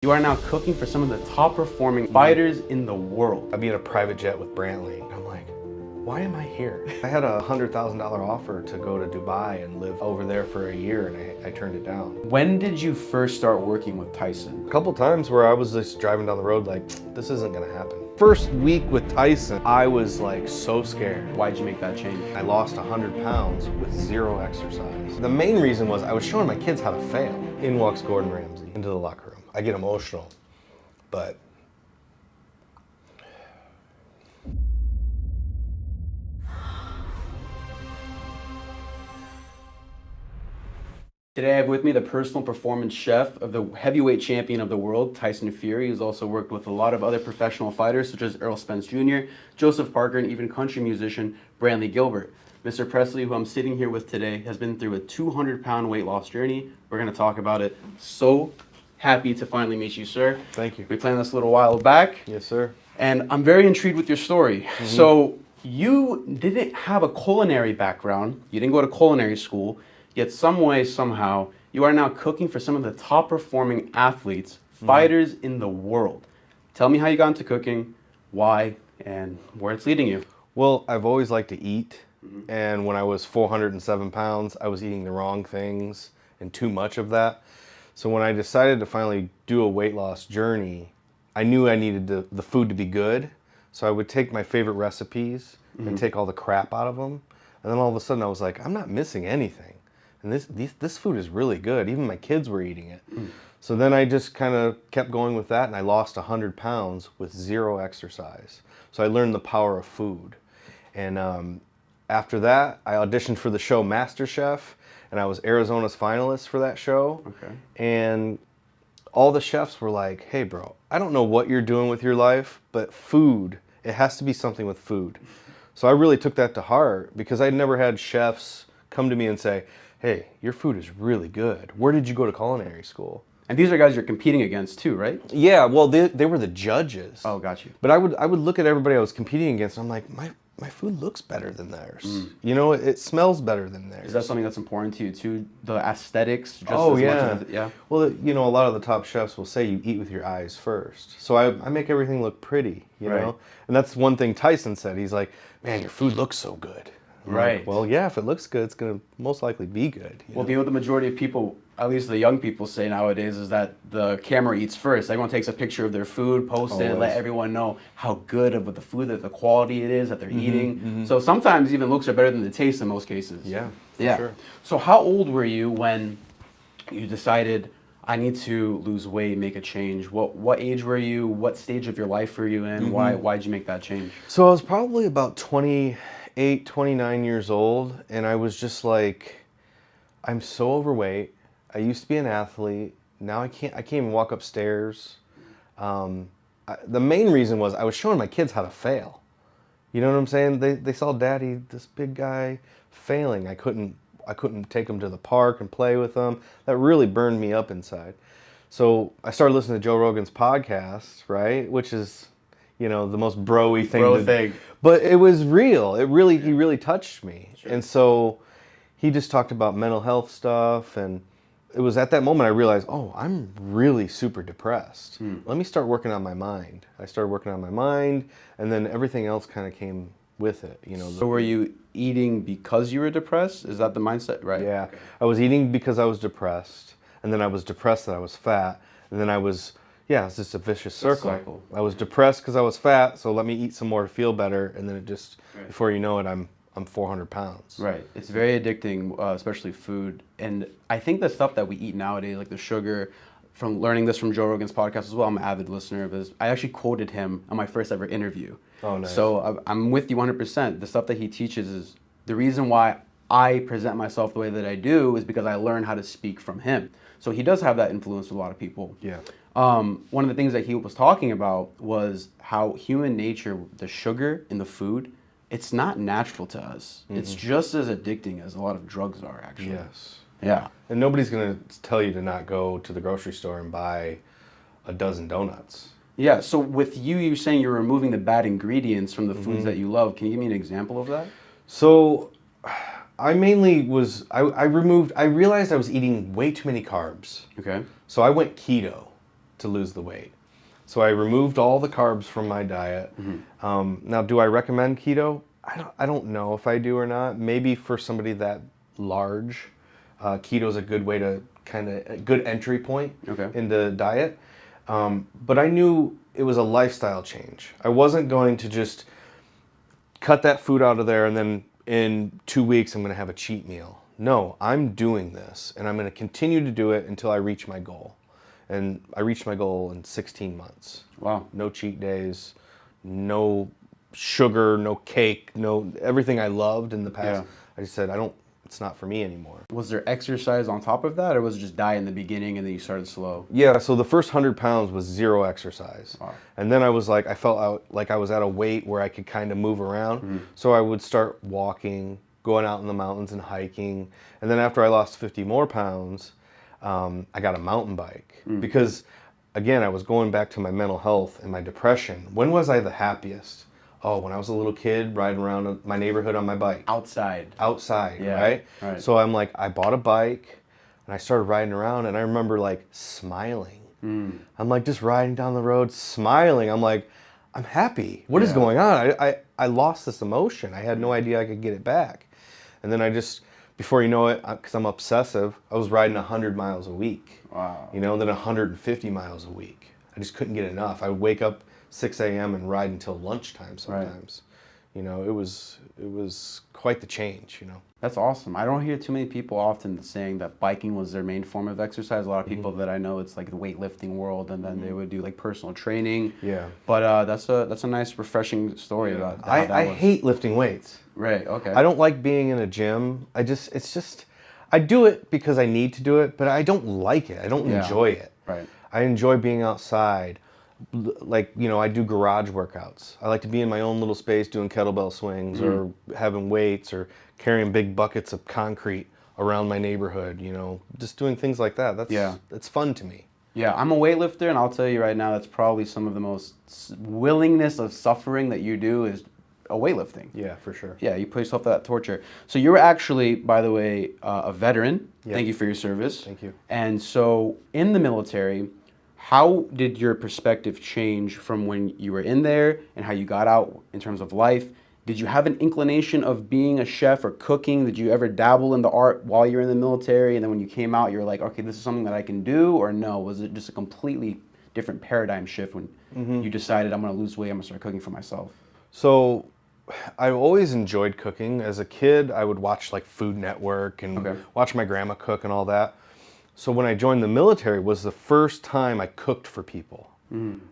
You are now cooking for some of the top performing fighters in the world. I'd be in a private jet with Brantley. I'm like, why am I here? I had a $100,000 offer to go to Dubai and live over there for a year, and I turned it down. When did you first start working with Tyson? A couple times where I was just driving down the road like, this isn't gonna happen. First week with Tyson, I was like so scared. Why'd you make that change? I lost 100 pounds with zero exercise. The main reason was I was showing my kids how to fail. In walks Gordon Ramsay into the locker room. I get emotional, but Today I have with me the personal performance chef of the heavyweight champion of the world, Tyson Fury, who's also worked with a lot of other professional fighters such as Errol Spence Jr., Joseph Parker, and even country musician Brantley Gilbert. Mr. Pressley, who I'm sitting here with today, has been through a 200-pound weight loss journey. We're going to talk about it. So happy to finally meet you, sir. thank you. We planned this a little while back. Yes, sir. And I'm very intrigued with your story. So you didn't have a culinary background. You didn't go to culinary school. Yet some way, somehow, you are now cooking for some of the top performing athletes, fighters in the world. Tell me how you got into cooking, why, and where it's leading you. Well, I've always liked to eat. And when I was 407 pounds, I was eating the wrong things and too much of that. So when I decided to finally do a weight loss journey, I knew I needed the food to be good. So I would take my favorite recipes and take all the crap out of them. And then all of a sudden I was like, I'm not missing anything. And this food is really good. Even my kids were eating it. So then I just kind of kept going with that, and I lost 100 pounds with zero exercise. So I learned the power of food. And after that, I auditioned for the show MasterChef, and I was Arizona's finalist for that show. Okay. And all the chefs were like, hey bro, I don't know what you're doing with your life, but food, it has to be something with food. So I really took that to heart because I'd never had chefs come to me and say, hey, your food is really good. Where did you go to culinary school? And these are guys you're competing against too, right? Yeah, well, they were the judges. Oh, got you. But I would look at everybody I was competing against, and I'm like, my food looks better than theirs. You know, it smells better than theirs. Is that something that's important to you too? The aesthetics? Just Oh, as yeah. Much as, yeah. Well, you know, a lot of the top chefs will say you eat with your eyes first. So I make everything look pretty, you Right. know? And that's one thing Tyson said. He's like, man, your food looks so good. I'm Right. like, well, yeah, if it looks good, it's going to most likely be good. Well, you know what the majority of people, at least the young people, say nowadays is that the camera eats first. Everyone takes a picture of their food, posts it, Always. let everyone know how good of the food, that the quality it is that they're eating. So sometimes even looks are better than the taste in most cases. Yeah, for Yeah. sure. So how old were you when you decided I need to lose weight, make a change? What age were you? What stage of your life were you in? Why'd you make that change? So I was probably about 28, 29 years old, and I was just like, I'm so overweight. I used to be an athlete. Now I can't even walk upstairs. The main reason was I was showing my kids how to fail. You know what I'm saying? They saw daddy, this big guy, failing. I couldn't take them to the park and play with them. That really burned me up inside. So I started listening to Joe Rogan's podcast, right? Which is, you know, the most bro-y thing. But it was real. He really touched me. Sure. And so he just talked about mental health stuff, and it was at that moment I realized, oh, I'm really super depressed. Let me start working on my mind. I started working on my mind, and then everything else kind of came with it. You know. So were you eating because you were depressed? Is that the mindset? Right. Yeah. Okay. I was eating because I was depressed, and then I was depressed that I was fat, and then I was, yeah, it's just a vicious circle. cycle. I was depressed because I was fat, so let me eat some more to feel better, and then it just, Right. before you know it, I'm 400 pounds. Right. It's very addicting, especially food. And I think the stuff that we eat nowadays, like the sugar, from learning this from Joe Rogan's podcast as well, I'm an avid listener of his. I actually quoted him on my first ever interview. Oh, nice. So I'm with you 100%. The stuff that he teaches is the reason why I present myself the way that I do is because I learned how to speak from him. So he does have that influence with a lot of people. Yeah. One of the things that he was talking about was how human nature, the sugar in the food, it's not natural to us. It's just as addicting as a lot of drugs are, actually. Yes. Yeah. And nobody's going to tell you to not go to the grocery store and buy a dozen donuts. Yeah. So with you're saying you're removing the bad ingredients from the foods that you love. Can you give me an example of that? So I mainly was, I realized I was eating way too many carbs. Okay. So I went keto. to lose the weight. So I removed all the carbs from my diet. Now, do I recommend keto? I don't know if I do or not. Maybe for somebody that large, keto is a good way to a good entry point into diet. But I knew it was a lifestyle change. I wasn't going to just cut that food out of there and then in 2 weeks I'm going to have a cheat meal. No, I'm doing this and I'm going to continue to do it until I reach my goal. And I reached my goal in 16 months. Wow. No cheat days, no sugar, no cake, no everything I loved in the past. I just said, it's not for me anymore. Was there exercise on top of that, or was it just diet in the beginning and then you started slow? Yeah, so the first 100 pounds was zero exercise. Wow. And then I felt like I was at a weight where I could kind of move around. So I would start walking, going out in the mountains and hiking. And then after I lost 50 more pounds, I got a mountain bike. Because, again, I was going back to my mental health and my depression. When was I the happiest? Oh, when I was a little kid riding around my neighborhood on my bike. Outside, right? So I'm like, I bought a bike and I started riding around and I remember like smiling. I'm like just riding down the road, smiling. I'm like, I'm happy. What is going on? I lost this emotion. I had no idea I could get it back. And then before you know it, because I'm obsessive, I was riding 100 miles a week. Wow. Then 150 miles a week. I just couldn't get enough. I would wake up 6 a.m. and ride until lunchtime sometimes. It was quite the change, That's awesome. I don't hear too many people often saying that biking was their main form of exercise. A lot of people that I know, it's like the weightlifting world, and then they would do like personal training. Yeah. But that's a nice, refreshing story about how that I was. hate lifting weights. Right. Okay. I don't like being in a gym. I do it because I need to do it, but I don't like it. I don't enjoy it. Right. I enjoy being outside. Like, I do garage workouts. I like to be in my own little space doing kettlebell swings or having weights or carrying big buckets of concrete around my neighborhood, just doing things like that. That's fun to me. Yeah, I'm a weightlifter, and I'll tell you right now, that's probably some of the most willingness of suffering that you do is weightlifting. Yeah, for sure. Yeah, you put yourself to that torture. So you were actually, by the way, a veteran. Yep. Thank you for your service. Thank you. And so in the military, how did your perspective change from when you were in there and how you got out in terms of life? Did you have an inclination of being a chef or cooking? Did you ever dabble in the art while you were in the military? And then when you came out, you were like, okay, this is something that I can do? Or no, was it just a completely different paradigm shift when you decided I'm going to lose weight, I'm going to start cooking for myself? So I've always enjoyed cooking. As a kid, I would watch like Food Network and watch my grandma cook and all that. So when I joined the military was the first time I cooked for people.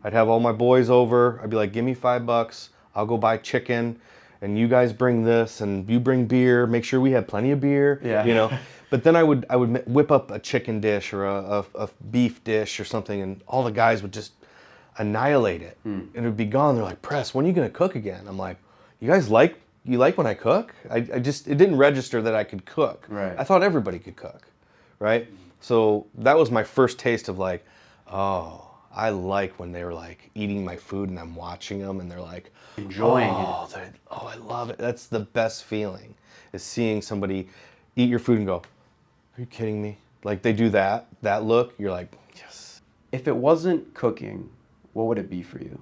I'd have all my boys over. I'd be like, give me $5. I'll go buy chicken and you guys bring this and you bring beer. Make sure we have plenty of beer, But then I would whip up a chicken dish or a beef dish or something and all the guys would just annihilate it. And it would be gone. They're like, Press, when are you going to cook again? I'm like, you guys like when I cook? It didn't register that I could cook. Right. I thought everybody could cook, right? So that was my first taste of like, oh, I like when they're like eating my food and I'm watching them and they're like enjoying it. Oh, I love it. That's the best feeling, is seeing somebody eat your food and go, are you kidding me? Like they do that look, you're like, yes. If it wasn't cooking, what would it be for you?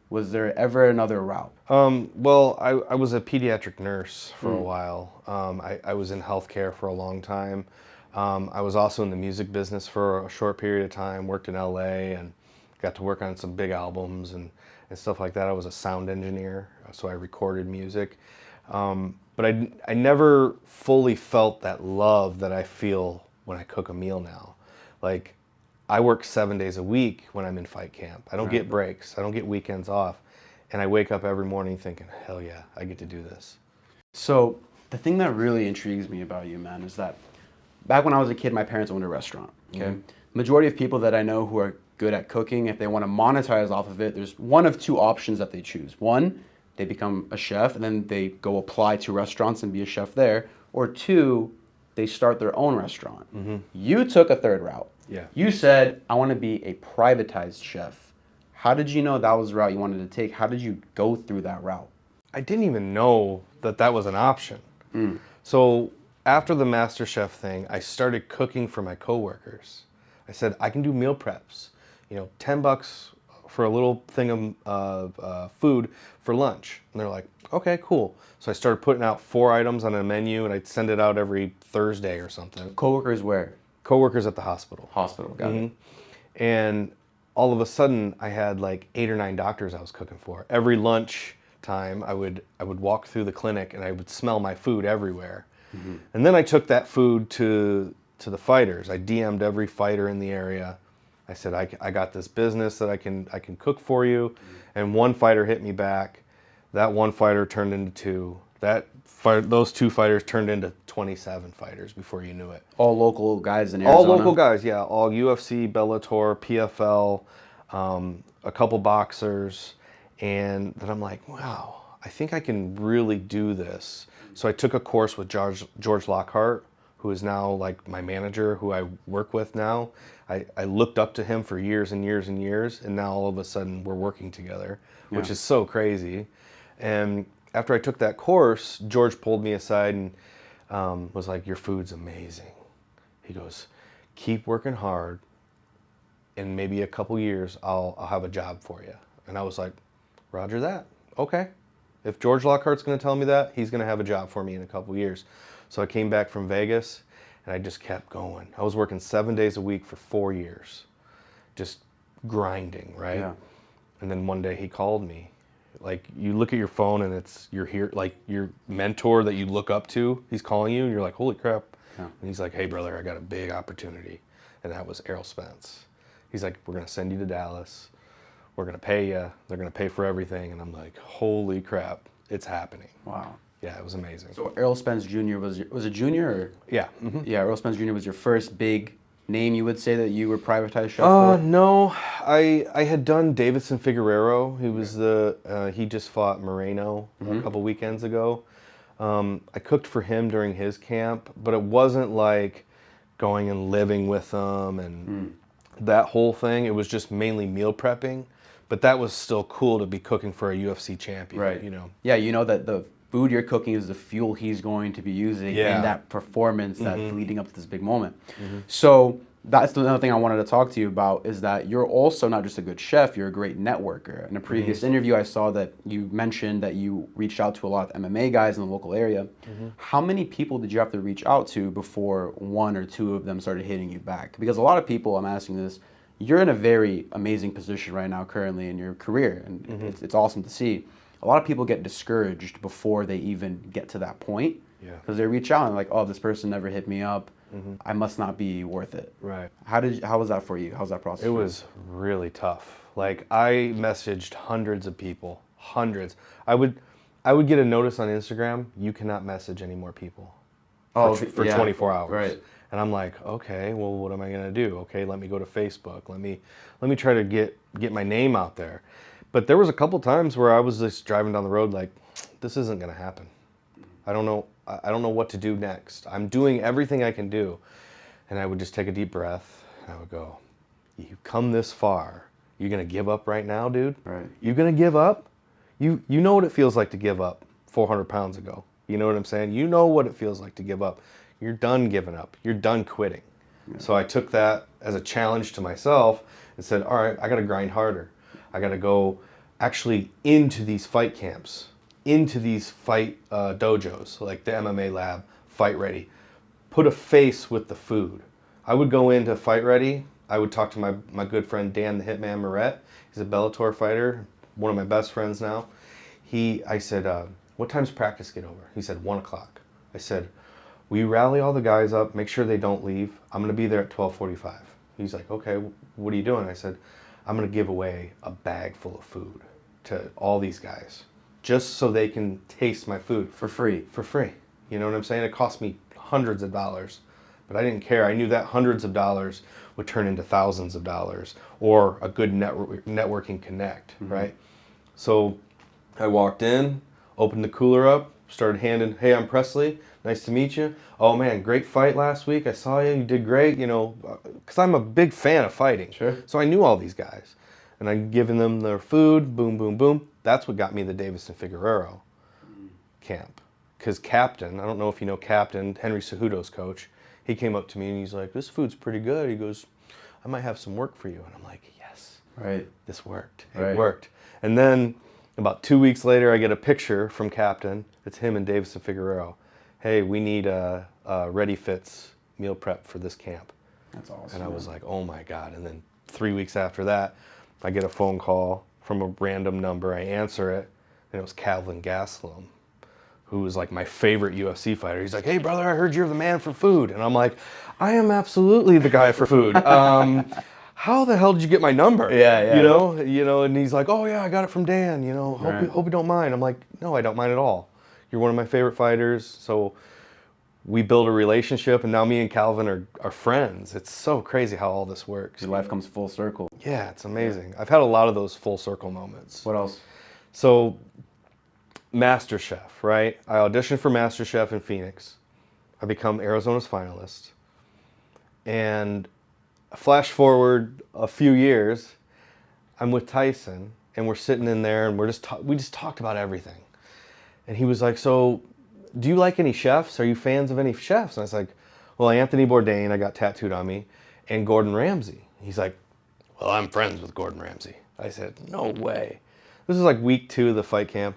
Was there ever another route? Well, I was a pediatric nurse for a while. I was in healthcare for a long time. I was also in the music business for a short period of time, worked in LA and got to work on some big albums and stuff like that. I was a sound engineer, so I recorded music. But I never fully felt that love that I feel when I cook a meal now. Like, I work 7 days a week when I'm in fight camp. I don't get breaks. I don't get weekends off. And I wake up every morning thinking, hell yeah, I get to do this. So the thing that really intrigues me about you, man, is that back when I was a kid, my parents owned a restaurant, okay? Majority of people that I know who are good at cooking, if they want to monetize off of it, there's one of two options that they choose. One, they become a chef and then they go apply to restaurants and be a chef there. Or two, they start their own restaurant. You took a third route. Yeah. You said, I want to be a privatized chef. How did you know that was the route you wanted to take? How did you go through that route? I didn't even know that was an option. So after the Master Chef thing, I started cooking for my coworkers. I said, I can do meal preps. $10 for a little thing of food for lunch. And they're like, okay, cool. So I started putting out 4 items on a menu, and I'd send it out every Thursday or something. Coworkers where? Coworkers at the hospital. Hospital, got it. And all of a sudden, I had like 8 or 9 doctors I was cooking for. Every lunch time, I would walk through the clinic, and I would smell my food everywhere. And then I took that food to the fighters. I DM'd every fighter in the area. I said, I got this business that I can cook for you. And one fighter hit me back. That one fighter turned into 2. Those 2 fighters turned into 27 fighters before you knew it. All local guys in Arizona? All local guys, yeah. All UFC, Bellator, PFL, a couple boxers. And then I'm like, wow, I think I can really do this. So I took a course with George Lockhart, who is now like my manager, who I work with now. I looked up to him for years and years and years, and now all of a sudden we're working together, which is so crazy. And after I took that course, George pulled me aside and was like, your food's amazing. He goes, keep working hard, and maybe a couple years I'll have a job for you. And I was like, roger that. Okay. If George Lockhart's going to tell me that, he's going to have a job for me in a couple years. So I came back from Vegas, and I just kept going. I was working 7 days a week for 4 years, just grinding, right? Yeah. And then one day he called me. Like, you look at your phone, and it's like your mentor that you look up to, he's calling you, and you're like, holy crap. Yeah. And he's like, hey, brother, I got a big opportunity. And that was Errol Spence. He's like, we're going to send you to Dallas. We're going to pay you. They're going to pay for everything. And I'm like, holy crap, it's happening. Wow. Yeah, it was amazing. So Errol Spence Jr. was a junior? Or? Yeah. Yeah, Errol Spence Jr. was your first big name, you would say, that you were privatized chef for? No. I had done Davidson Figueroa. He was he just fought Moreno a couple weekends ago. I cooked for him during his camp, but it wasn't like going and living with him and that whole thing. It was just mainly meal prepping. But that was still cool to be cooking for a UFC champion, right? Yeah, you know that the food you're cooking is the fuel he's going to be using in that performance that's leading up to this big moment. So that's another thing I wanted to talk to you about, is that you're also not just a good chef, you're a great networker. In a previous interview, I saw that you mentioned that you reached out to a lot of MMA guys in the local area. How many people did you have to reach out to before 1 or 2 of them started hitting you back? Because a lot of people, I'm asking this, you're in a very amazing position right now currently in your career, and it's awesome to see. A lot of people get discouraged before they even get to that point, because they reach out and like, oh, this person never hit me up. I must not be worth it. Right. How was that for you? How was that process? It was really tough. Like, I messaged hundreds of people, hundreds. I would get a notice on Instagram, you cannot message any more people for 24 hours. Right. And I'm like, okay, well, what am I gonna do? Okay, let me go to Facebook. Let me try to get my name out there. But there was a couple times where I was just driving down the road like, this isn't gonna happen. I don't know what to do next. I'm doing everything I can do. And I would just take a deep breath, and I would go, you've come this far. You're gonna give up right now, dude? Right. You're gonna give up? You know what it feels like to give up 400 pounds ago. You know what I'm saying? You know what it feels like to give up. You're done giving up. You're done quitting. Yeah. So I took that as a challenge to myself and said, all right, I got to grind harder. I got to go actually into these fight camps, into these fight dojos, like the MMA lab, Fight Ready. Put a face with the food. I would go into Fight Ready. I would talk to my good friend Dan the Hitman Moret. He's a Bellator fighter, one of my best friends now. I said, what time's practice get over? He said, 1 o'clock. I said, will you rally all the guys up, make sure they don't leave? I'm going to be there at 12:45. He's like, okay, what are you doing? I said, I'm going to give away a bag full of food to all these guys, just so they can taste my food. For free. For free. You know what I'm saying? It cost me hundreds of dollars, but I didn't care. I knew that hundreds of dollars would turn into thousands of dollars, or a good networking connect, right? So I walked in, opened the cooler up, started handing, hey, I'm Pressley. Nice to meet you. Oh man, great fight last week. I saw you. You did great. You know, because I'm a big fan of fighting. Sure. So I knew all these guys, and I'm giving them their food. Boom, boom, boom. That's what got me the Davidson Figueroa camp. Because Captain, I don't know if you know Captain, Henry Cejudo's coach. He came up to me and he's like, "This food's pretty good." He goes, "I might have some work for you." And I'm like, "Yes." Right. This worked. It Right. worked. And then about 2 weeks later, I get a picture from Captain. It's him and Davison Figueroa. Hey, we need a Ready Fits meal prep for this camp. That's awesome. And I was like, oh my God. And then 3 weeks after that, I get a phone call from a random number. I answer it, and it was Calvin Gastelum, who was like my favorite UFC fighter. He's like, hey brother, I heard you're the man for food. And I'm like, I am absolutely the guy for food. How the hell did you get my number? Yeah. You know, and he's like, oh yeah, I got it from Dan, hope you don't mind. I'm like, no, I don't mind at all. You're one of my favorite fighters. So we build a relationship, and now me and Calvin are friends. It's so crazy how all this works. Your life comes full circle. Yeah, it's amazing. I've had a lot of those full circle moments. What else? So MasterChef, right? I auditioned for MasterChef in Phoenix. I become Arizona's finalist. And flash forward a few years, I'm with Tyson, and we're sitting in there, and we just talked about everything. And he was like, so do you like any chefs? Are you fans of any chefs? And I was like, well, Anthony Bourdain, I got tattooed on me, and Gordon Ramsay. He's like, well, I'm friends with Gordon Ramsay. I said, no way. This is like week 2 of the fight camp.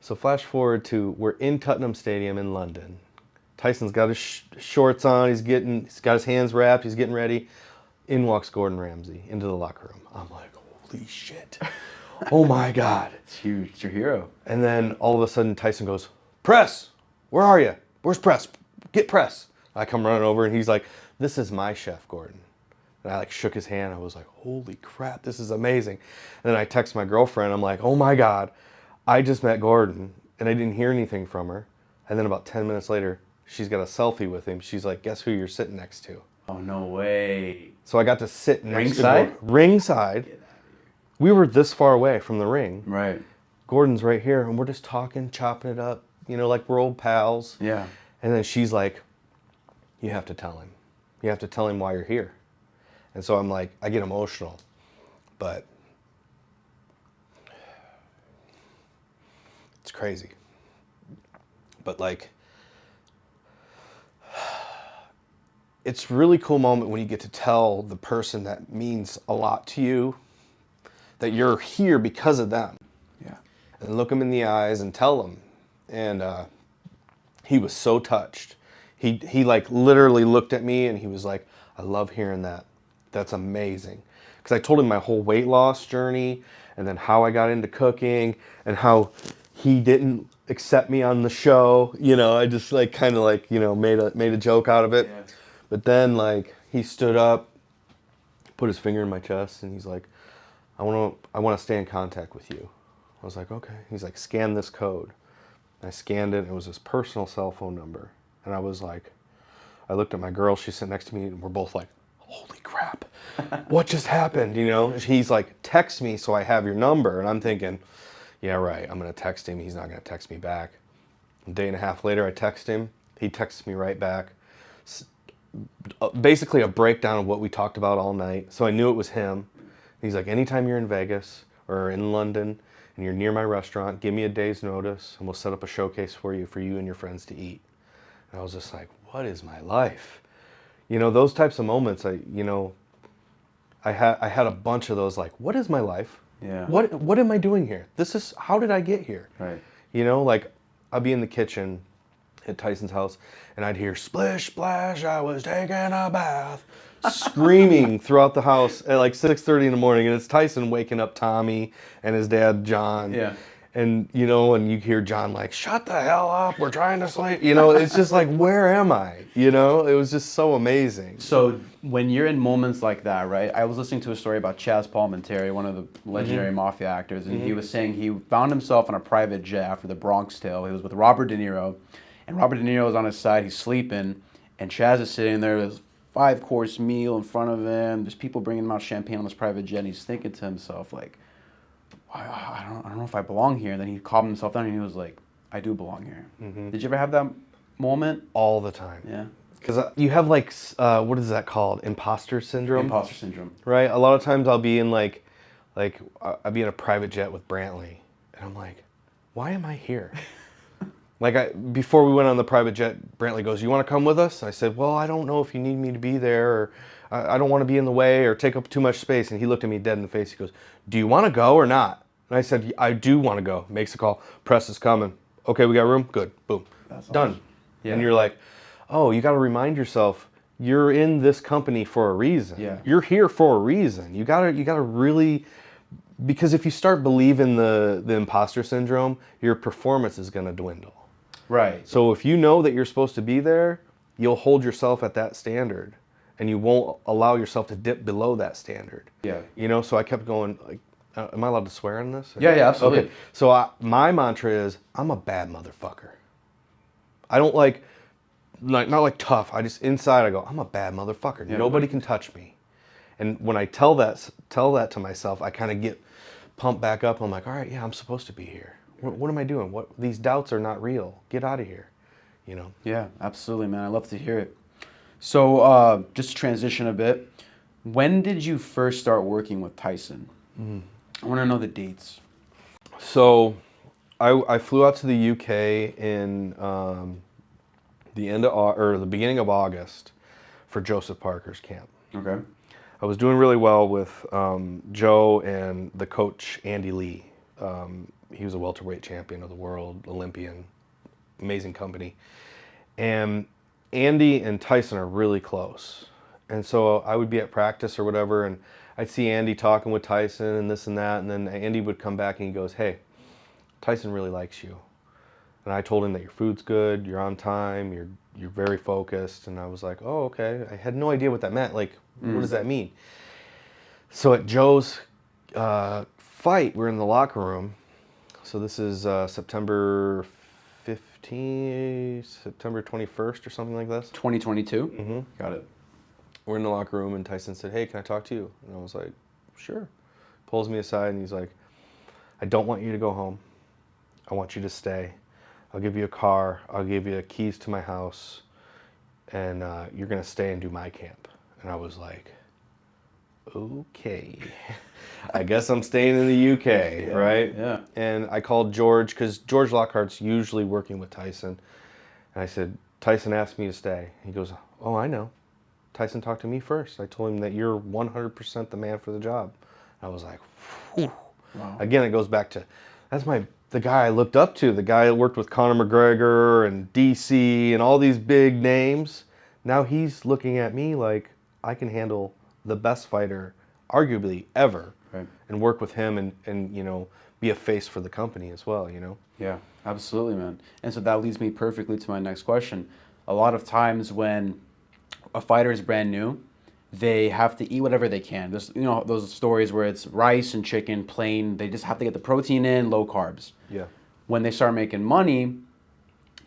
So flash forward to, we're in Tottenham Stadium in London. Tyson's got his shorts on, he's got his hands wrapped, he's getting ready. In walks Gordon Ramsay into the locker room. I'm like, holy shit. Oh my God. It's huge. It's your hero. And then all of a sudden Tyson goes, Press, where are you? Where's Press? Get Press. I come running over, and he's like, this is my chef, Gordon. And I like shook his hand. I was like, holy crap, this is amazing. And then I text my girlfriend. I'm like, oh my God, I just met Gordon, and I didn't hear anything from her. And then about 10 minutes later, she's got a selfie with him. She's like, guess who you're sitting next to? Oh, no way. So I got to sit next to Ringside? Gordon. Ringside. We were this far away from the ring. Right. Gordon's right here, and we're just talking, chopping it up, like we're old pals. Yeah. And then she's like, you have to tell him. You have to tell him why you're here. And so I'm like, I get emotional, but it's crazy. But like, it's a really cool moment when you get to tell the person that means a lot to you that you're here because of them. Yeah. And look them in the eyes and tell them. And he was so touched. He like literally looked at me, and he was like, I love hearing that. That's amazing. Because I told him my whole weight loss journey, and then how I got into cooking, and how he didn't accept me on the show. I just like kind of like, made a joke out of it. Yeah. But then like he stood up, put his finger in my chest, and he's like, I want to stay in contact with you. I was like, okay. He's like, scan this code. I scanned it, and it was his personal cell phone number. And I was like, I looked at my girl, she's sitting next to me, and we're both like, holy crap, what just happened? He's like, text me so I have your number. And I'm thinking, yeah, right, I'm going to text him. He's not going to text me back. A day and a half later, I text him. He texts me right back. Basically a breakdown of what we talked about all night. So I knew it was him. He's like, anytime you're in Vegas or in London and you're near my restaurant, give me a day's notice, and we'll set up a showcase for you and your friends to eat. And I was just like, what is my life? Those types of moments, I had a bunch of those, like, what is my life? Yeah. What am I doing here? How did I get here? Right. Like, I'd be in the kitchen at Tyson's house, and I'd hear, splish, splash, I was taking a bath, screaming throughout the house at like 6:30 in the morning, and it's Tyson waking up Tommy and his dad, John. Yeah. And, and you hear John like, shut the hell up, we're trying to sleep. It's just like, where am I? It was just so amazing. So when you're in moments like that, right? I was listening to a story about Chaz Palminteri, one of the legendary mafia actors, and he was saying he found himself on a private jet after the Bronx Tale. He was with Robert De Niro, and Robert De Niro is on his side, he's sleeping, and Chaz is sitting there with his 5-course meal in front of him. There's people bringing him out champagne on this private jet, and he's thinking to himself, like, I don't know if I belong here. And then he calmed himself down, and he was like, I do belong here. Did you ever have that moment? All the time. Yeah. Because you have like, what is that called? Imposter syndrome? Imposter syndrome. Right? A lot of times I'll be in I'll be in a private jet with Brantley, and I'm like, why am I here? Before we went on the private jet, Brantley goes, you want to come with us? I said, well, I don't know if you need me to be there, or I don't want to be in the way or take up too much space. And he looked at me dead in the face. He goes, do you want to go or not? And I said, I do want to go. Makes a call. Press is coming. Okay, we got room? Good. Boom. That's Done. awesome. Yeah. And you're like, oh, you got to remind yourself, you're in this company for a reason. Yeah. You're here for a reason. You gotta really, because if you start believing the imposter syndrome, your performance is gonna dwindle. Right. So if you know that you're supposed to be there, you'll hold yourself at that standard, and you won't allow yourself to dip below that standard. Yeah. You know, so I kept going, like, am I allowed to swear on this? Yeah, absolutely. Okay. So my mantra is, I'm a bad motherfucker. I don't like not like tough. I just inside I go, I'm a bad motherfucker. Yeah. Nobody can touch me. And when I tell that to myself, I kind of get pumped back up. I'm like, all right, yeah, I'm supposed to be here. What am I doing? These doubts are not real. Get out of here. You know? Yeah, absolutely, man. I love to hear it. So just to transition a bit, when did you first start working with Tyson? I want to know the dates. So I flew out to the UK in the beginning of August for Joseph Parker's camp. Okay. I was doing really well with Joe and the coach Andy Lee. He was a welterweight champion of the world, Olympian, amazing company. And Andy and Tyson are really close. And so I would be at practice or whatever, and I'd see Andy talking with Tyson and this and that, and then Andy would come back and he goes, hey, Tyson really likes you. And I told him that your food's good, you're on time, you're very focused. And I was like, oh, okay. I had no idea what that meant. Like, what does that mean? So at Joe's fight, we're in the locker room. So this is September 15th, September 21st or something like this. 2022? Mm-hmm. Got it. We're in the locker room and Tyson said, hey, can I talk to you? And I was like, sure. Pulls me aside and he's like, I don't want you to go home. I want you to stay. I'll give you a car. I'll give you keys to my house. And you're going to stay and do my camp. And I was like, okay. I guess I'm staying in the UK, right? Yeah. And I called George, because George Lockhart's usually working with Tyson. And I said, Tyson asked me to stay. He goes, oh, I know. Tyson talked to me first. I told him that you're 100% the man for the job. I was like, whew. Wow. Again, it goes back to, the guy I looked up to, the guy that worked with Conor McGregor and DC and all these big names. Now he's looking at me like I can handle the best fighter, arguably, ever. Right. And work with him and you know, be a face for the company as well, you know? Yeah, absolutely, man. And so that leads me perfectly to my next question. A lot of times when a fighter is brand new, they have to eat whatever they can. There's, you know, those stories where it's rice and chicken, plain. They just have to get the protein in, low carbs. Yeah. When they start making money,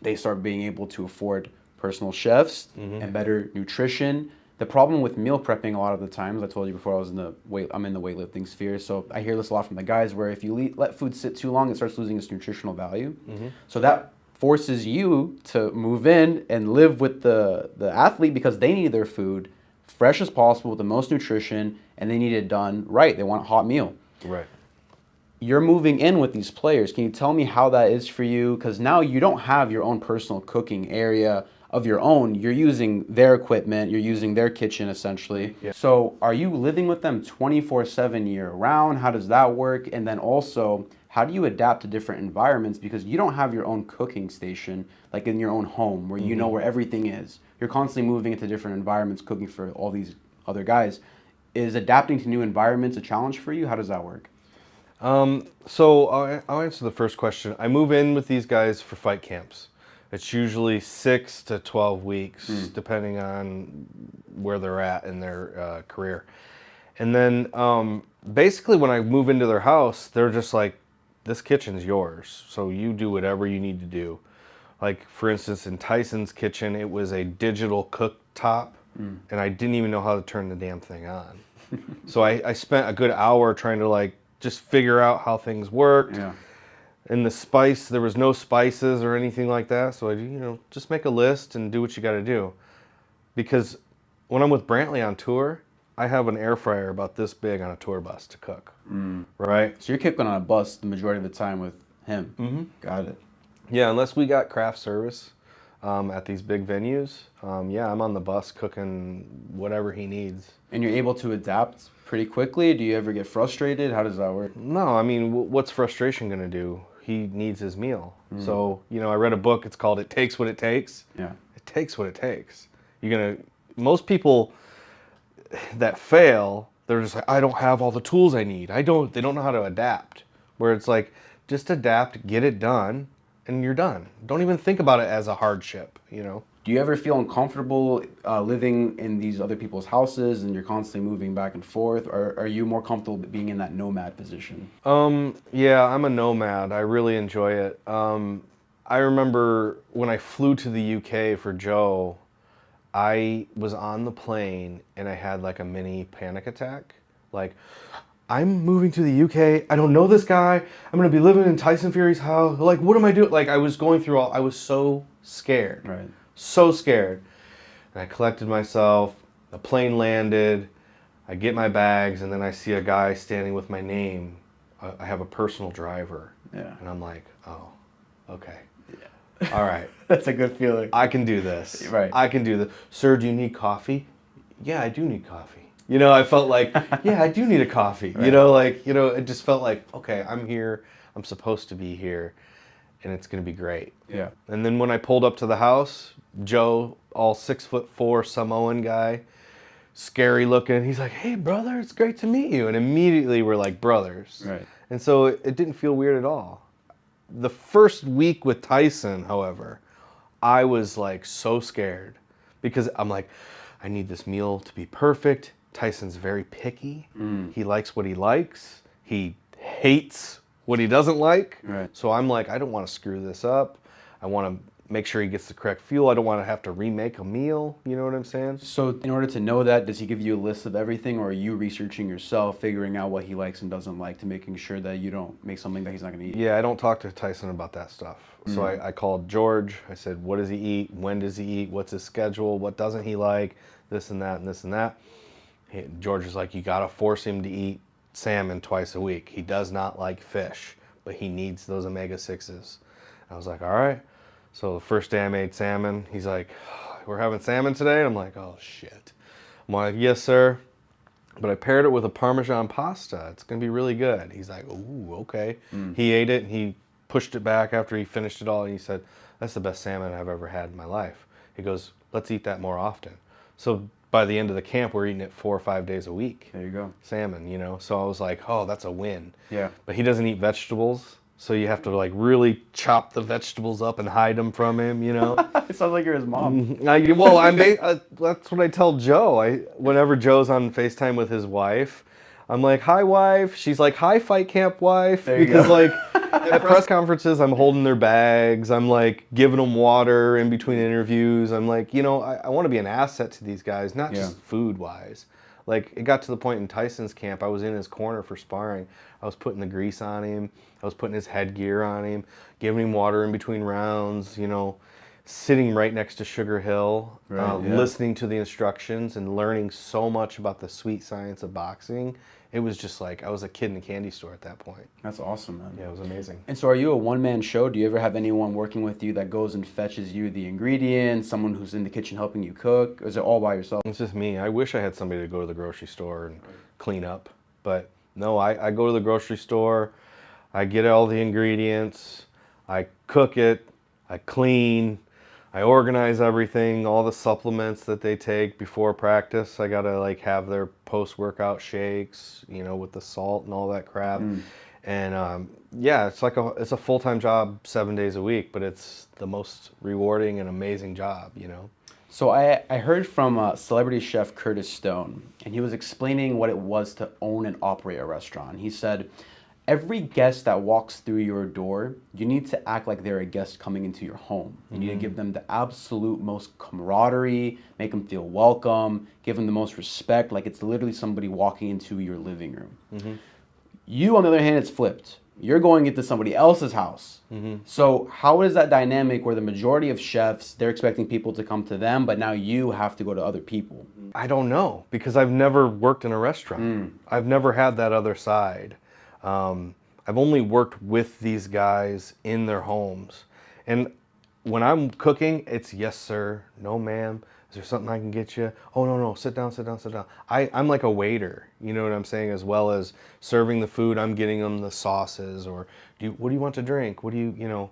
they start being able to afford personal chefs and better nutrition. The problem with meal prepping a lot of the times, I told you before, I'm in the weightlifting sphere, so I hear this a lot from the guys where if you let food sit too long, it starts losing its nutritional value. So that forces you to move in and live with the athlete because they need their food fresh as possible with the most nutrition, and they need it done right. They want a hot meal. Right. You're moving in with these players. Can you tell me how that is for you? Because now you don't have your own personal cooking area of your own. You're using their equipment. You're using their kitchen, essentially. Yeah. So are you living with them 24/7 year round? How does that work? And then also, how do you adapt to different environments? Because you don't have your own cooking station, like in your own home, where you know where everything is. You're constantly moving into different environments, cooking for all these other guys. Is adapting to new environments a challenge for you? How does that work? So I'll answer the first question. I move in with these guys for fight camps. It's usually 6 to 12 weeks, depending on where they're at in their career. And then basically when I move into their house, they're just like, this kitchen's yours, so you do whatever you need to do. Like, for instance, in Tyson's kitchen, it was a digital cooktop, and I didn't even know how to turn the damn thing on. So I spent a good hour trying to, like, just figure out how things worked. Yeah. And the spice, there was no spices or anything like that, so I, you know, just make a list and do what you got to do. Because when I'm with Brantley on tour, I have an air fryer about this big on a tour bus to cook, right? So you're kicking on a bus the majority of the time with him. Got it. Yeah, unless we got craft service, at these big venues, yeah, I'm on the bus cooking whatever he needs. And you're able to adapt pretty quickly? Do you ever get frustrated? How does that work? No, I mean, what's frustration going to do? He needs his meal. So, I read a book, it's called It Takes What It Takes. Yeah. It takes what it takes. Most people that fail, they're just like, I don't have all the tools I need. They don't know how to adapt. Where it's like, just adapt, get it done, and you're done. Don't even think about it as a hardship, Do you ever feel uncomfortable living in these other people's houses and you're constantly moving back and forth? Or are you more comfortable being in that nomad position? Yeah, I'm a nomad. I really enjoy it. I remember when I flew to the UK for Joe, I was on the plane and I had like a mini panic attack. Like, I'm moving to the UK. I don't know this guy. I'm going to be living in Tyson Fury's house. Like, what am I doing? Like, I was going through I was so scared. Right. So scared. And I collected myself. The plane landed. I get my bags, and then I see a guy standing with my name. I have a personal driver. Yeah. And I'm like, oh, okay. All right. That's a good feeling. I can do this. Right. I can do this. Sir, do you need coffee? Yeah, I do need coffee. I felt like, yeah, I do need a coffee. Right. It just felt like, okay, I'm here. I'm supposed to be here, and it's going to be great. Yeah. And then when I pulled up to the house, Joe, all 6'4" Samoan guy, scary looking, he's like, hey, brother, it's great to meet you. And immediately we're like brothers. Right. And so it didn't feel weird at all. The first week with Tyson, however, I was like so scared because I'm like, I need this meal to be perfect. Tyson's very picky. He likes what he likes. He hates what he doesn't like. Right. So I'm like, I don't want to screw this up. I want to make sure he gets the correct fuel. I don't want to have to remake a meal. You know what I'm saying? So in order to know that, does he give you a list of everything, or are you researching yourself, figuring out what he likes and doesn't like, to making sure that you don't make something that he's not going to eat? Yeah, I don't talk to Tyson about that stuff. So I called George. I said, what does he eat? When does he eat? What's his schedule? What doesn't he like? This and that and this and that. George is like, you got to force him to eat salmon twice a week. He does not like fish, but he needs those omega-6s. I was like, all right. So the first day I made salmon, he's like, we're having salmon today? And I'm like, oh, shit. I'm like, yes, sir. But I paired it with a Parmesan pasta. It's going to be really good. He's like, ooh, okay. He ate it, and he pushed it back after he finished it all, and he said, that's the best salmon I've ever had in my life. He goes, let's eat that more often. So by the end of the camp, we're eating it 4 or 5 days a week. There you go. Salmon, So I was like, oh, that's a win. Yeah. But he doesn't eat vegetables, so you have to like really chop the vegetables up and hide them from him, It sounds like you're his mom. That's what I tell Joe. Whenever Joe's on FaceTime with his wife, I'm like, hi, wife. She's like, hi, fight camp wife. There you Because go. like at press conferences, I'm holding their bags. I'm like giving them water in between interviews. I'm like, I want to be an asset to these guys, not just food wise. Like, it got to the point in Tyson's camp, I was in his corner for sparring. I was putting the grease on him. I was putting his headgear on him, giving him water in between rounds, sitting right next to Sugar Hill, listening to the instructions and learning so much about the sweet science of boxing. It was just like, I was a kid in a candy store at that point. That's awesome, man. Yeah, it was amazing. And so are you a one-man show? Do you ever have anyone working with you that goes and fetches you the ingredients, someone who's in the kitchen helping you cook? Or is it all by yourself? It's just me. I wish I had somebody to go to the grocery store and clean up. But no, I go to the grocery store, I get all the ingredients, I cook it, I clean, I organize everything, all the supplements that they take before practice. I gotta like have their post-workout shakes, with the salt and all that crap. And yeah, it's a full-time job 7 days a week, but it's the most rewarding and amazing job, So I heard from celebrity chef Curtis Stone, and he was explaining what it was to own and operate a restaurant. He said, every guest that walks through your door, you need to act like they're a guest coming into your home. You need to give them the absolute most camaraderie, make them feel welcome, give them the most respect, like it's literally somebody walking into your living room. You, on the other hand, it's flipped. You're going into somebody else's house. So how is that dynamic where the majority of chefs, they're expecting people to come to them, but now you have to go to other people? I don't know, because I've never worked in a restaurant. I've never had that other side. I've only worked with these guys in their homes. And when I'm cooking, it's yes, sir, no, ma'am. Is there something I can get you? Oh, no, no, sit down, sit down, sit down. I'm like a waiter, you know what I'm saying? As well as serving the food, I'm getting them the sauces or what do you want to drink? What do you know?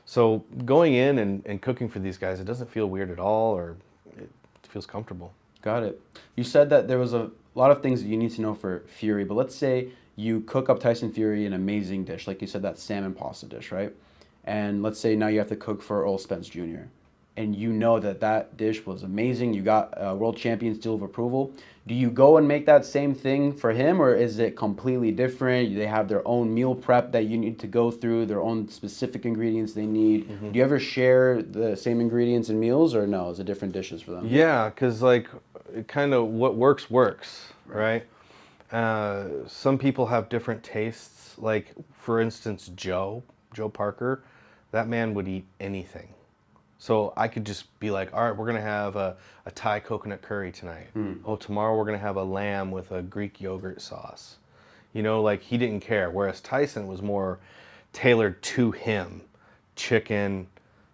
So going in and cooking for these guys, it doesn't feel weird at all, or it feels comfortable. Got it. You said that there was a lot of things that you need to know for Fury, but let's say you cook up Tyson Fury an amazing dish, like you said, that salmon pasta dish, right? And let's say now you have to cook for Errol Spence Jr. And you know that that dish was amazing. You got a world champion seal of approval. Do you go and make that same thing for him, or is it completely different? They have their own meal prep that you need to go through, their own specific ingredients they need. Do you ever share the same ingredients in meals, or no? Is it different dishes for them? Yeah, because like it kind of what works, right? Some people have different tastes. Like for instance, Joe Parker, that man would eat anything. So I could just be like, all right, we're gonna have a Thai coconut curry tonight. Oh, tomorrow we're gonna have a lamb with a Greek yogurt sauce. You know, like he didn't care. Whereas Tyson was more tailored to him. Chicken,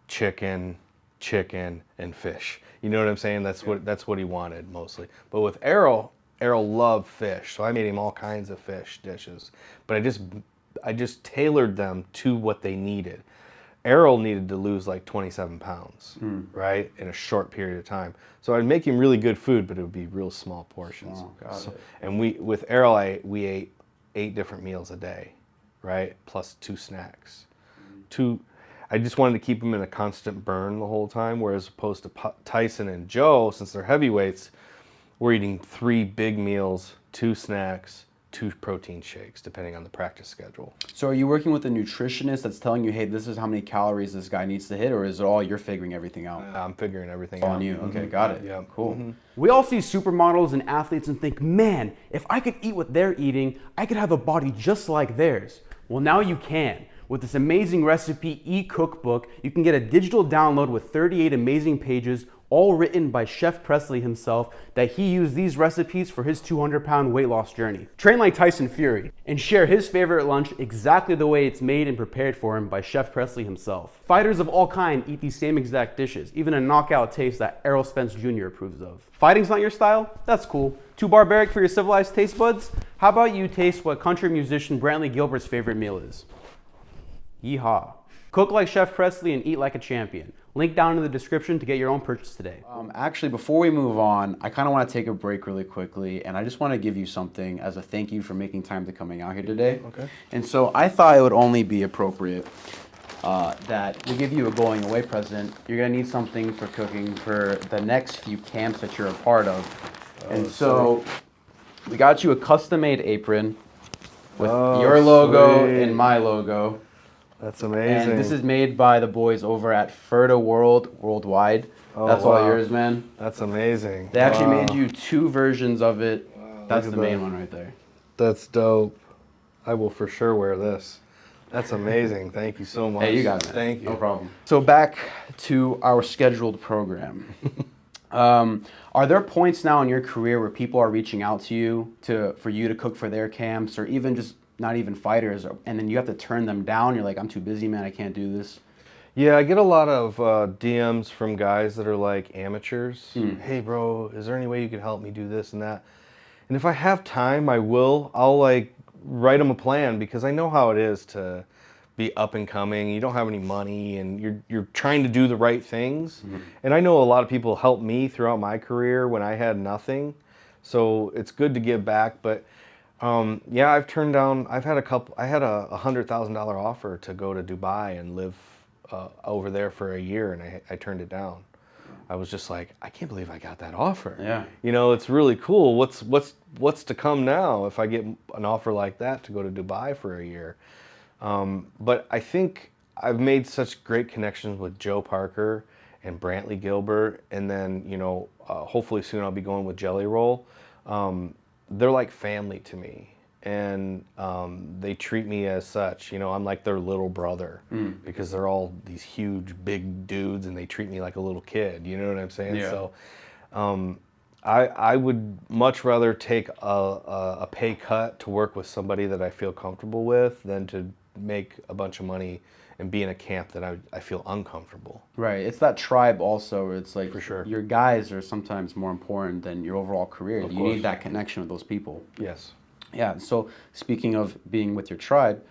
chicken, chicken, and fish. You know what I'm saying? That's what he wanted mostly. But with Errol loved fish, so I made him all kinds of fish dishes. But I just tailored them to what they needed. Errol needed to lose like 27 pounds, right, in a short period of time. So I'd make him really good food, but it would be real small portions. Oh, got it. And with Errol, we ate 8 different meals a day, right, plus 2 snacks. I just wanted to keep him in a constant burn the whole time, whereas opposed to Tyson and Joe, since they're heavyweights, we're eating 3 big meals, 2 snacks, 2 protein shakes, depending on the practice schedule. So are you working with a nutritionist that's telling you, hey, this is how many calories this guy needs to hit, or is it all you're figuring everything out? I'm figuring everything All out. on you. Okay, got it. Yeah. Cool. We all see supermodels and athletes and think, man, if I could eat what they're eating, I could have a body just like theirs. Well, now you can. With this amazing recipe e-cookbook, you can get a digital download with 38 amazing pages, all written by Chef Pressley himself, that he used these recipes for his 200-pound weight loss journey. Train like Tyson Fury and share his favorite lunch exactly the way it's made and prepared for him by Chef Pressley himself. Fighters of all kind eat these same exact dishes, even a knockout taste that Errol Spence Jr. approves of. Fighting's not your style? That's cool. Too barbaric for your civilized taste buds? How about you taste what country musician Brantley Gilbert's favorite meal is? Yeehaw. Cook like Chef Pressley and eat like a champion. Link down in the description to get your own purchase today. Actually, before we move on, I kind of want to take a break really quickly, and I just want to give you something as a thank you for making time to coming out here today. Okay. And so I thought it would only be appropriate that we give you a going away present. You're going to need something for cooking for the next few camps that you're a part of. And so we got you a custom-made apron with your logo sweet. and my logo. That's amazing. And this is made by the boys over at Ferta Worldwide. That's all yours, man. That's amazing. They actually made you 2 versions of it. That's the main one right there. That's dope. I will for sure wear this. That's amazing. Thank you so much. Hey, you got it. Thank you. No problem. So back to our scheduled program. Are there points now in your career where people are reaching out to you for you to cook for their camps, or even just not even fighters, and then you have to turn them down? You're like, I'm too busy, man, I can't do this. Yeah, I get a lot of DMs from guys that are like amateurs. Hey, bro, is there any way you could help me do this and that? And if I have time, I'll like write them a plan, because I know how it is to be up and coming. You don't have any money, and you're trying to do the right things. And I know a lot of people helped me throughout my career when I had nothing. So it's good to give back, but yeah, I've turned down, I had a $100,000 offer to go to Dubai and live over there for a year, and I turned it down. I was just like, I can't believe I got that offer. Yeah. You know, it's really cool. What's to come now if I get an offer like that to go to Dubai for a year? But I think I've made such great connections with Joe Parker and Brantley Gilbert, and then, you know, hopefully soon I'll be going with Jelly Roll. They're like family to me, and they treat me as such. You know, I'm like their little brother, because they're all these huge, big dudes, and they treat me like a little kid. You know what I'm saying? Yeah. So I would much rather take a pay cut to work with somebody that I feel comfortable with than to make a bunch of money and be in a camp that I feel uncomfortable. Right. It's that tribe also where it's like For sure. your guys are sometimes more important than your overall career. Of You course. need that connection with those people. Yes. Yeah. So speaking of being with your tribe,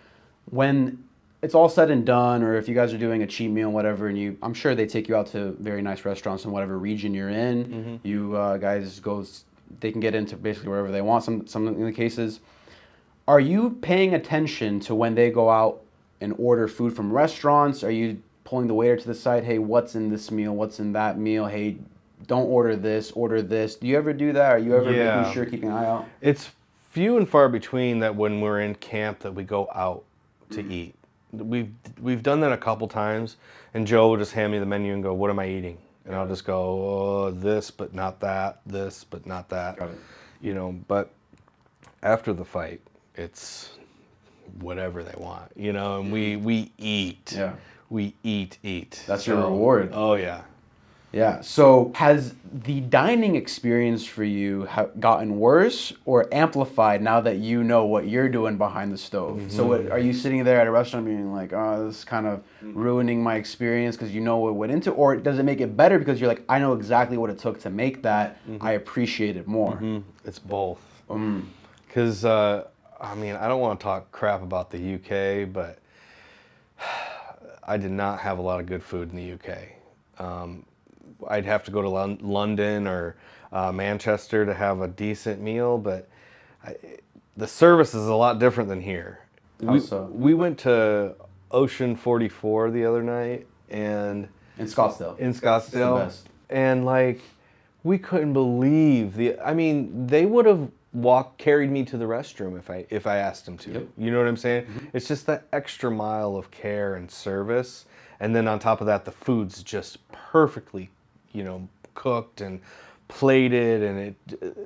when it's all said and done, or if you guys are doing a cheat meal, whatever, and I'm sure they take you out to very nice restaurants in whatever region you're in. You guys they can get into basically wherever they want. Some in the cases, are you paying attention to when they go out and order food from restaurants? Are you pulling the waiter to the side? Hey, what's in this meal? What's in that meal? Hey, don't order this. Order this. Do you ever do that? Are you ever making sure, keeping an eye out? It's few and far between that when we're in camp that we go out to eat. We've done that a couple times, and Joe will just hand me the menu and go, "What am I eating?" And I'll just go, "Oh, this but not that, this but not that." Got it. You know, but after the fight, it's whatever they want, you know, and we eat. Yeah. We eat. That's your reward. Oh yeah. Yeah. So has the dining experience for you gotten worse or amplified now that you know what you're doing behind the stove? So are you sitting there at a restaurant being like, oh, this is kind of ruining my experience because you know what went into it? Or does it make it better because you're like, I know exactly what it took to make that. I appreciate it more. It's both. Because, I mean, I don't want to talk crap about the UK, but I did not have a lot of good food in the UK. I'd have to go to London or Manchester to have a decent meal, but the service is a lot different than here. How so? We went to Ocean 44 the other night, and In Scottsdale. in Scottsdale, the best. and like we couldn't believe I mean, they would have carried me to the restroom if I asked them to. Yep. You know what I'm saying? It's just that extra mile of care and service, and then on top of that, the food's just perfectly, you know, cooked and plated, and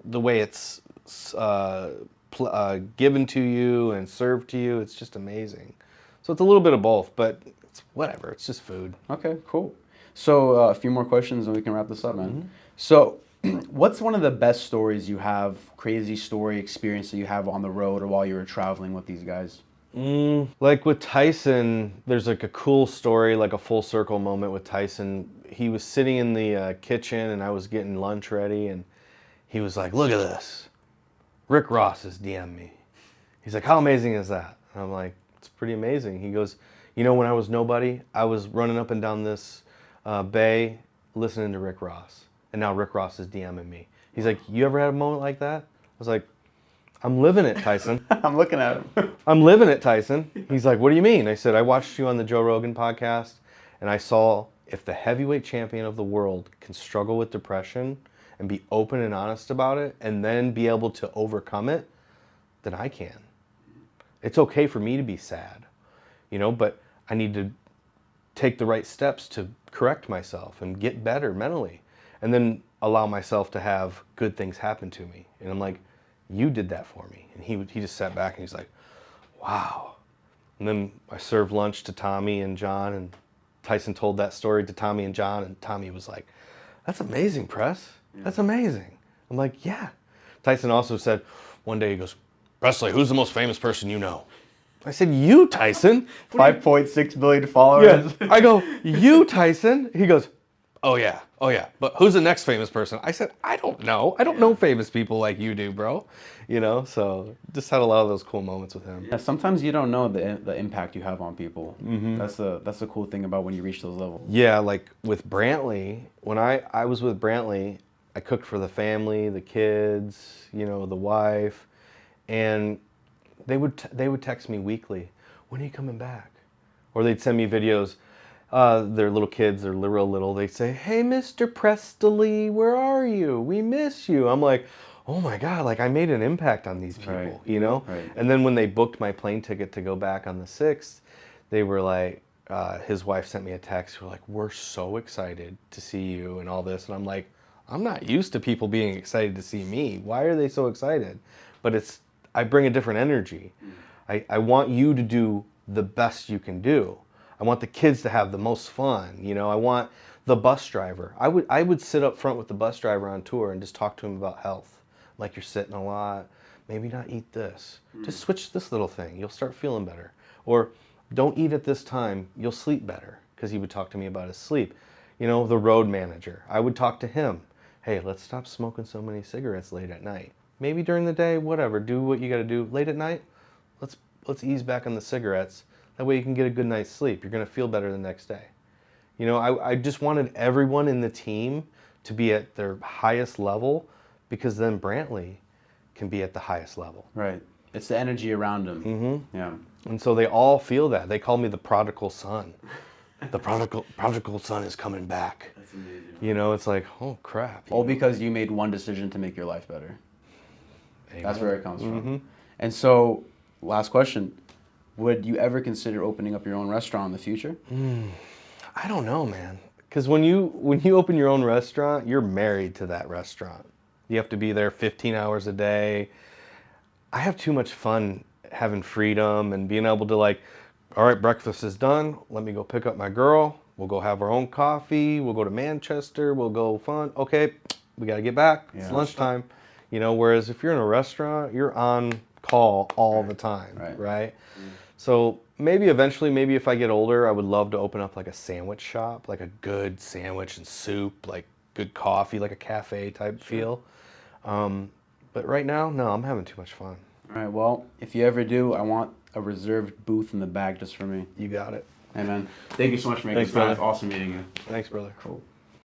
the way it's given to you and served to you, it's just amazing. So it's a little bit of both, but it's whatever. It's just food. Okay, cool. So a few more questions and we can wrap this up, man. So what's one of the best stories you have, crazy story experience that you have on the road or while you were traveling with these guys? Like with Tyson, there's like a cool story, like a full circle moment with Tyson. He was sitting in the kitchen and I was getting lunch ready, and he was like, "Look at this. Rick Ross has DM'd me." He's like, "How amazing is that?" And I'm like, "It's pretty amazing." He goes, "You know, when I was nobody, I was running up and down this bay listening to Rick Ross. And now Rick Ross is DMing me." He's like, "You ever had a moment like that?" I was like, "I'm living it, Tyson." I'm looking at him. "I'm living it, Tyson." He's like, "What do you mean?" I said, "I watched you on the Joe Rogan podcast, and I saw if the heavyweight champion of the world can struggle with depression and be open and honest about it and then be able to overcome it, then I can. It's okay for me to be sad, you know, but I need to take the right steps to correct myself and get better mentally, and then allow myself to have good things happen to me." And I'm like, "You did that for me." And he just sat back and he's like, "Wow." And then I served lunch to Tommy and John, and Tyson told that story to Tommy and John, and Tommy was like, "That's amazing, Press. That's amazing." I'm like, "Yeah." Tyson also said, one day he goes, "Pressley, who's the most famous person you know?" I said, "You, Tyson." 5.6 billion followers. Yeah. I go, "You, Tyson." He goes, oh yeah. But who's the next famous person?" I said, "I don't know. I don't know famous people like you do, bro." You know, so just had a lot of those cool moments with him. Yeah, sometimes you don't know the impact you have on people. That's the cool thing about when you reach those levels. Yeah, like with Brantley, when I was with Brantley, I cooked for the family, the kids, you know, the wife, and they would text me weekly, "When are you coming back?" Or they'd send me videos. They're little kids, they're real little. They say, "Hey, Mr. Prestley, where are you? We miss you." I'm like, oh my God, like I made an impact on these people, Right. you know? Right. And then when they booked my plane ticket to go back on the 6th, they were like, his wife sent me a text. We're like, "We're so excited to see you," and all this. And I'm like, I'm not used to people being excited to see me. Why are they so excited? But I bring a different energy. I want you to do the best you can do. I want the kids to have the most fun. You know, I want the bus driver. I would sit up front with the bus driver on tour and just talk to him about health. Like, "You're sitting a lot. Maybe not eat this. Just switch this little thing. You'll start feeling better." Or don't eat at this time, you'll sleep better, because he would talk to me about his sleep. You know, the road manager, I would talk to him. Hey, let's stop smoking so many cigarettes late at night. Maybe during the day, whatever, do what you got to do. Late at night, let's ease back on the cigarettes. That way you can get a good night's sleep. You're going to feel better the next day. You know, I just wanted everyone in the team to be at their highest level, because then Brantley can be at the highest level. Right. It's the energy around him. Mm-hmm. Yeah. And so they all feel that. They call me the prodigal son. The prodigal son is coming back. That's amazing. You know, it's like, oh crap. All because you made one decision to make your life better. Amen. That's where it comes from. Mm-hmm. And so, last question. Would you ever consider opening up your own restaurant in the future? I don't know, man. Because when you open your own restaurant, you're married to that restaurant. You have to be there 15 hours a day. I have too much fun having freedom and being able to, like, all right, breakfast is done. Let me go pick up my girl. We'll go have our own coffee. We'll go to Manchester. We'll go fun. Okay, we got to get back. Yeah. It's lunchtime. You know, whereas if you're in a restaurant, you're on call all the time, right? So maybe eventually, maybe if I get older, I would love to open up like a sandwich shop, like a good sandwich and soup, like good coffee, like a cafe type feel. But right now, no, I'm having too much fun. All right, well, if you ever do, I want a reserved booth in the back just for me. You got it. Hey, man. Thank you so much for making Thanks, this time. brother. It's awesome meeting you. Thanks, brother. Cool.